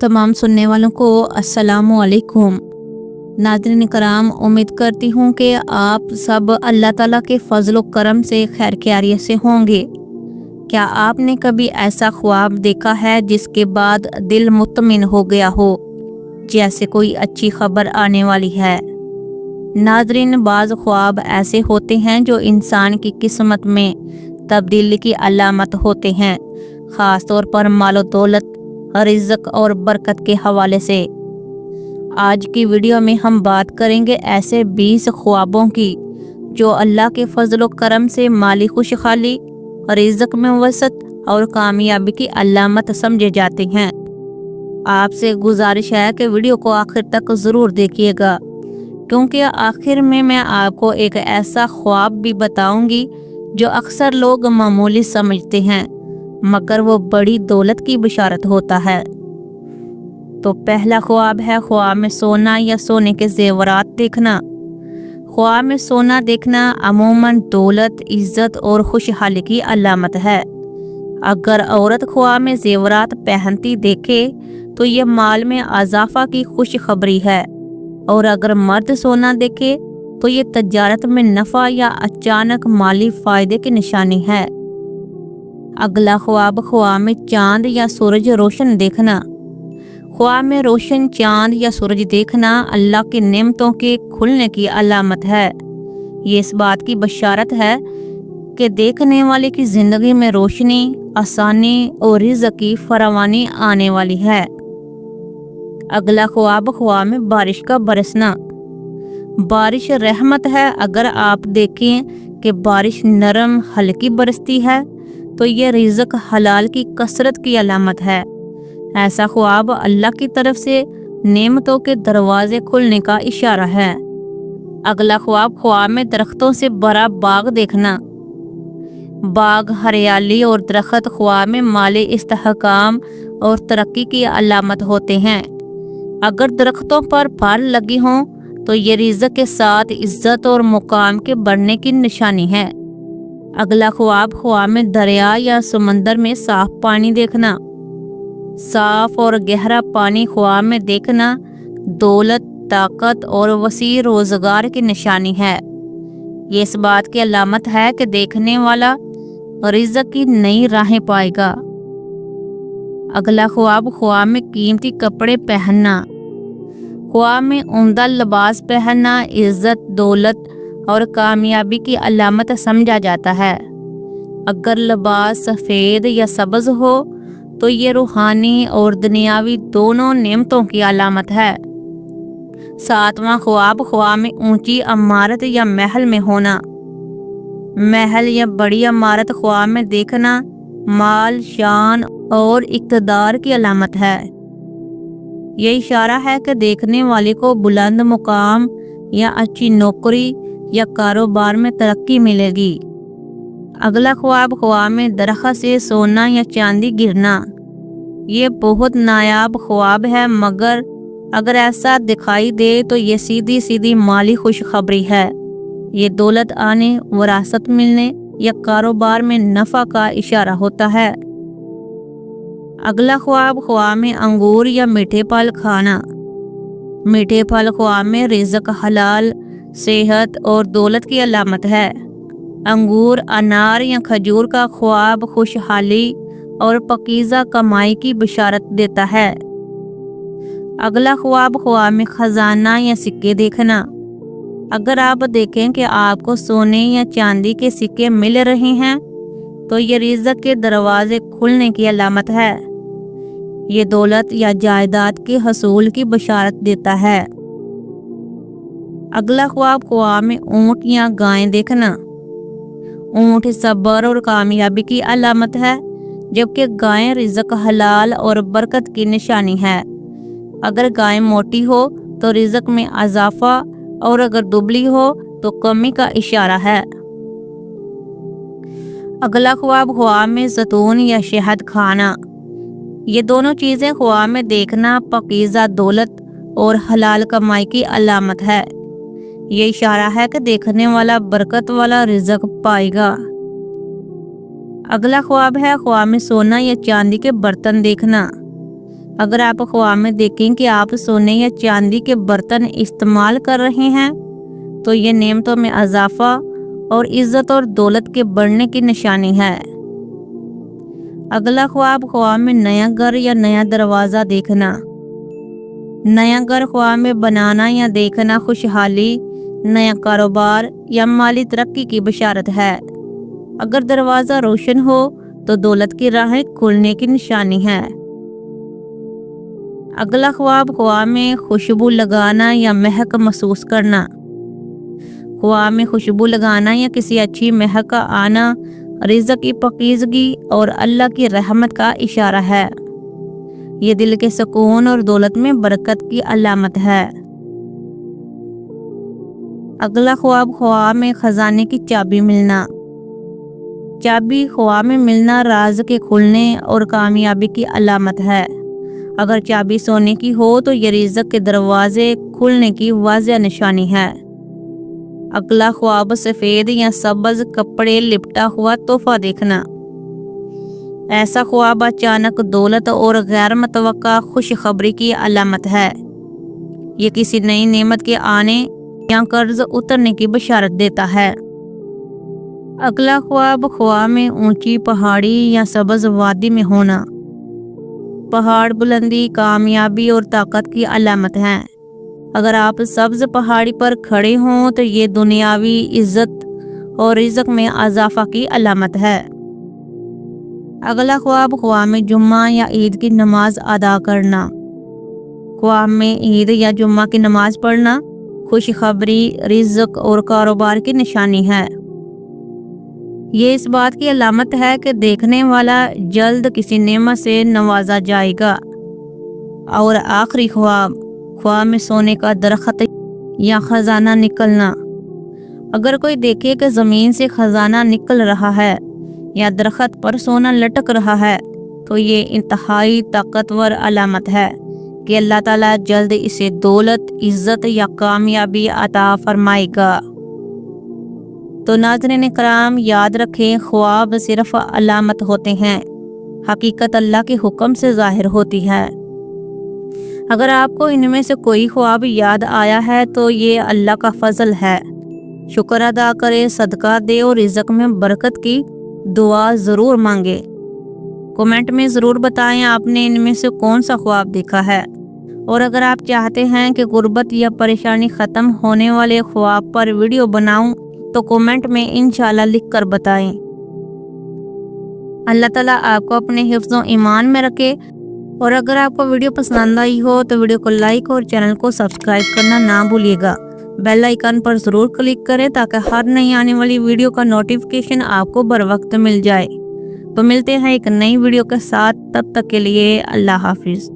तमाम सुनने वालों को अस्सलामुअलैकुम। नाज़रीन कराम, उम्मीद करती हूँ कि आप सब अल्लाह ताला के फजल करम से खैर खैरियत से होंगे। क्या आपने कभी ऐसा ख्वाब देखा है जिसके बाद दिल मुतमिन हो गया हो, जैसे कोई अच्छी खबर आने वाली है? नाज़रीन, बाज़ ख्वाब ऐसे होते हैं जो इंसान की किस्मत में तब्दीली की अलामत होते हैं, ख़ास तौर पर मालो दौलत, रिज़्क और बरकत के हवाले से। आज की वीडियो में हम बात करेंगे ऐसे 20 ख्वाबों की जो अल्लाह के फजल करम से माली खुशहाली, रिज़्क में वसत और कामयाबी की अलामत समझे जाते हैं। आपसे गुजारिश है कि वीडियो को आखिर तक ज़रूर देखिएगा, क्योंकि आखिर में मैं आपको एक ऐसा ख्वाब भी बताऊंगी जो अक्सर लोग मामूली समझते हैं, मगर वो बड़ी दौलत की बिशारत होता है। तो पहला ख्वाब है ख्वाब में सोना या सोने के जेवरात देखना। ख्वाब में सोना देखना अमूमन दौलत, इज्जत और खुशहाली की अलामत है। अगर औरत ख्वाब में जेवरात पहनती देखे तो ये माल में इजाफा की खुशखबरी है, और अगर मर्द सोना देखे तो ये तजारत में नफ़ा या अचानक माली फ़ायदे की निशानी है। अगला ख्वाब में चांद या सूरज रोशन देखना। ख्वाब में रोशन चांद या सूरज देखना अल्लाह की नेमतों के खुलने की अलामत है। ये इस बात की बशारत है कि देखने वाले की ज़िंदगी में रोशनी, आसानी और रिज़्क की फरावानी आने वाली है। अगला ख्वाब में बारिश का बरसना। बारिश रहमत है। अगर आप देखें कि बारिश नरम हल्की बरसती है तो ये रिज़्क हलाल की कसरत की अलामत है। ऐसा ख्वाब अल्लाह की तरफ से नेमतों के दरवाजे खुलने का इशारा है। अगला ख्वाब में दरख्तों से भरा बाग देखना। बाग, हरियाली और दरख्त ख्वाब में माली इस्तेहकाम और तरक्की की अलामत होते हैं। अगर दरख्तों पर फल लगी हों तो ये रिज़्क के साथ इज्जत और मुकाम के बढ़ने की निशानी है। अगला ख्वाब में दरिया या समंदर में साफ पानी देखना। साफ और गहरा पानी ख्वाब में देखना दौलत, ताकत और वसी रोजगार की निशानी है। ये इस बात की अलामत है कि देखने वाला रिज़्क की नई राहें पाएगा। अगला ख्वाब में कीमती कपड़े पहनना। ख्वाब में उम्दा लिबास पहनना इज्जत, दौलत और कामयाबी की अलामत समझा जाता है। अगर लिबास सफ़ेद या सब्ज़ हो तो ये रूहानी और दुनियावी दोनों नेमतों की अलामत है। सातवां ख्वाब में ऊंची इमारत या महल में होना। महल या बड़ी इमारत ख्वाब में देखना माल, शान और इक़्तिदार की अलामत है। ये इशारा है कि देखने वाले को बुलंद मुकाम या अच्छी नौकरी या कारोबार में तरक्की मिलेगी। अगला ख्वाब में दरख्त से सोना या चांदी गिरना। ये बहुत नायाब ख्वाब है, मगर अगर ऐसा दिखाई दे तो ये सीधी सीधी माली खुशखबरी है। ये दौलत आने, विरासत मिलने या कारोबार में नफ़ा का इशारा होता है। अगला ख्वाब में अंगूर या मीठे फल खाना। मीठे फल ख्वाब में रिज़्क, हलाल, सेहत और दौलत की अलामत है। अंगूर, अनार या खजूर का ख्वाब खुशहाली और पकीज़ा कमाई की बिशारत देता है। अगला ख्वाब में खजाना या सिक्के देखना। अगर आप देखें कि आपको सोने या चांदी के सिक्के मिल रहे हैं तो ये रिज़्क के दरवाजे खुलने की अलामत है। ये दौलत या जायदाद के हसूल की बशारत देता है। अगला ख्वाब में ऊँट या गाय देखना। ऊँट सब्र और कामयाबी की अलामत है, जबकि गाय रिज़्क, हलाल और बरकत की निशानी है। अगर गाय मोटी हो तो रिज़्क में इजाफा, और अगर दुबली हो तो कमी का इशारा है। अगला ख्वाब में ज़ैतून या शहद खाना। ये दोनों चीज़ें ख्वाब में देखना पकीज़ा दौलत और हलाल कमाई की अलामत है। ये इशारा है कि देखने वाला बरकत वाला रिज़्क पाएगा। अगला ख्वाब में सोना या चांदी के बर्तन देखना। اگر آپ خواب میں دیکھیں کہ آپ سونے یا چاندی کے برتن استعمال کر رہے ہیں تو یہ نعمتوں میں اضافہ اور عزت اور دولت کے بڑھنے کی نشانی ہے۔ اگلا خواب میں نیا گھر یا نیا دروازہ دیکھنا۔ نیا گھر خواب میں بنانا یا دیکھنا خوشحالی، نیا کاروبار یا مالی ترقی کی بشارت ہے۔ اگر دروازہ روشن ہو تو دولت کی راہیں کھلنے کی نشانی ہے۔ اگلا خواب میں خوشبو لگانا یا مہک محسوس کرنا۔ خواب میں خوشبو لگانا یا کسی اچھی مہک کا آنا رزق کی پاکیزگی اور اللہ کی رحمت کا اشارہ ہے۔ یہ دل کے سکون اور دولت میں برکت کی علامت ہے۔ اگلا خواب میں خزانے کی چابی ملنا۔ چابی خواب میں ملنا راز کے کھلنے اور کامیابی کی علامت ہے۔ اگر چابی سونے کی ہو تو یہ رزق کے دروازے کھلنے کی واضح نشانی ہے۔ اگلا خواب سفید یا سبز کپڑے لپٹا ہوا تحفہ دیکھنا۔ ایسا خواب اچانک دولت اور غیر متوقع خوشخبری کی علامت ہے۔ یہ کسی نئی نعمت کے آنے یا قرض اترنے کی بشارت دیتا ہے۔ اگلا خواب میں اونچی پہاڑی یا سبز وادی میں ہونا۔ پہاڑ بلندی، کامیابی اور طاقت کی علامت ہے۔ اگر آپ سبز پہاڑی پر کھڑے ہوں تو یہ دنیاوی عزت اور رزق میں اضافہ کی علامت ہے۔ اگلا خواب میں جمعہ یا عید کی نماز ادا کرنا۔ خواب میں عید یا جمعہ کی نماز پڑھنا خوشخبری، رزق اور کاروبار کی نشانی ہے۔ یہ اس بات کی علامت ہے کہ دیکھنے والا جلد کسی نعمت سے نوازا جائے گا۔ اور آخری خواب میں سونے کا درخت یا خزانہ نکلنا۔ اگر کوئی دیکھے کہ زمین سے خزانہ نکل رہا ہے یا درخت پر سونا لٹک رہا ہے تو یہ انتہائی طاقتور علامت ہے کہ اللہ تعالیٰ جلد اسے دولت، عزت یا کامیابی عطا فرمائے گا۔ تو ناظرین کرام، یاد رکھیں، خواب صرف علامت ہوتے ہیں، حقیقت اللہ کے حکم سے ظاہر ہوتی ہے۔ اگر آپ کو ان میں سے کوئی خواب یاد آیا ہے تو یہ اللہ کا فضل ہے۔ شکر ادا کرے، صدقہ دے اور رزق میں برکت کی دعا ضرور مانگے۔ کمنٹ میں ضرور بتائیں آپ نے ان میں سے کون سا خواب دیکھا ہے۔ اور اگر آپ چاہتے ہیں کہ غربت یا پریشانی ختم ہونے والے خواب پر ویڈیو بناؤں تو کمنٹ میں انشاءاللہ لکھ کر بتائیں۔ اللہ تعالیٰ آپ کو اپنے حفظ و ایمان میں رکھے۔ اور اگر آپ کو ویڈیو پسند آئی ہو تو ویڈیو کو لائک اور چینل کو سبسکرائب کرنا نہ بھولیے گا۔ بیل آئیکن پر ضرور کلک کریں تاکہ ہر نئی آنے والی ویڈیو کا نوٹیفیکیشن آپ کو بر وقت مل جائے۔ تو ملتے ہیں ایک نئی ویڈیو کے ساتھ، تب تک کے لیے اللہ حافظ۔